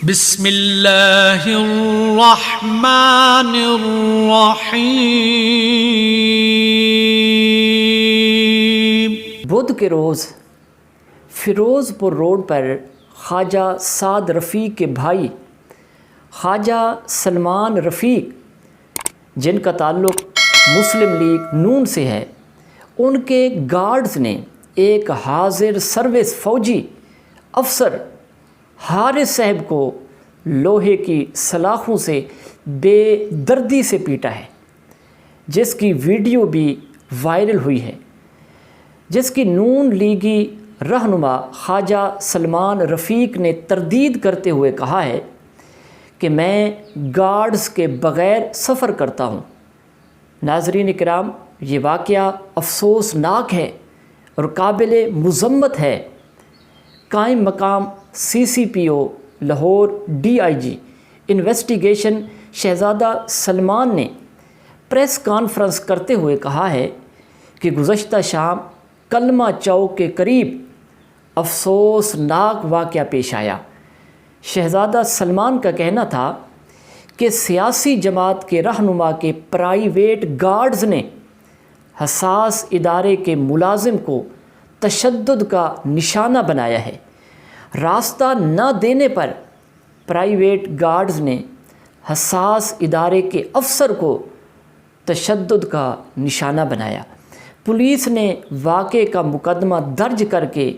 بسم اللہ الرحمن الرحیم۔ بدھ کے روز فیروز پور روڈ پر خواجہ سعد رفیق کے بھائی خواجہ سلمان رفیق، جن کا تعلق مسلم لیگ نون سے ہے، ان کے گارڈز نے ایک حاضر سروس فوجی افسر حارث صاحب کو لوہے کی سلاخوں سے بے دردی سے پیٹا ہے، جس کی ویڈیو بھی وائرل ہوئی ہے، جس کی نون لیگی رہنما خواجہ سلمان رفیق نے تردید کرتے ہوئے کہا ہے کہ میں گارڈز کے بغیر سفر کرتا ہوں۔ ناظرین کرام، یہ واقعہ افسوسناک ہے اور قابل مذمت ہے۔ قائم مقام CCPO لاہور DIG انویسٹیگیشن شہزادہ سلمان نے پریس کانفرنس کرتے ہوئے کہا ہے کہ گزشتہ شام کلمہ چوک کے قریب افسوسناک واقعہ پیش آیا۔ شہزادہ سلمان کا کہنا تھا کہ سیاسی جماعت کے رہنما کے پرائیویٹ گارڈز نے حساس ادارے کے ملازم کو تشدد کا نشانہ بنایا ہے۔ راستہ نہ دینے پر پرائیویٹ گارڈز نے حساس ادارے کے افسر کو تشدد کا نشانہ بنایا۔ پولیس نے واقعے کا مقدمہ درج کر کے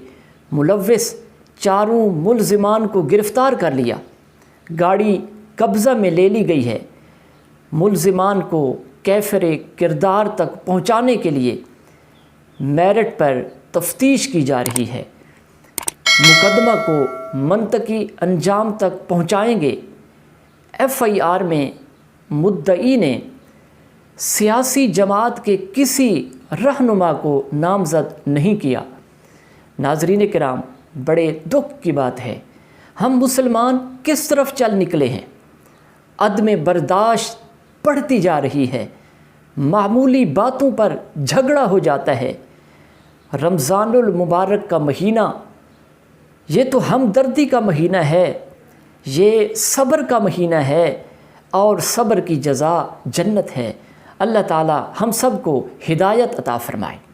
ملوث چاروں ملزمان کو گرفتار کر لیا۔ گاڑی قبضہ میں لے لی گئی ہے۔ ملزمان کو کیفر کردار تک پہنچانے کے لیے میرٹ پر تفتیش کی جا رہی ہے۔ مقدمہ کو منطقی انجام تک پہنچائیں گے۔ FIR میں مدعی نے سیاسی جماعت کے کسی رہنما کو نامزد نہیں کیا۔ ناظرین کرام، بڑے دکھ کی بات ہے، ہم مسلمان کس طرف چل نکلے ہیں۔ عدم برداشت بڑھتی جا رہی ہے، معمولی باتوں پر جھگڑا ہو جاتا ہے۔ رمضان المبارک کا مہینہ یہ تو ہمدردی کا مہینہ ہے، یہ صبر کا مہینہ ہے، اور صبر کی جزا جنت ہے۔ اللہ تعالی ہم سب کو ہدایت عطا فرمائے۔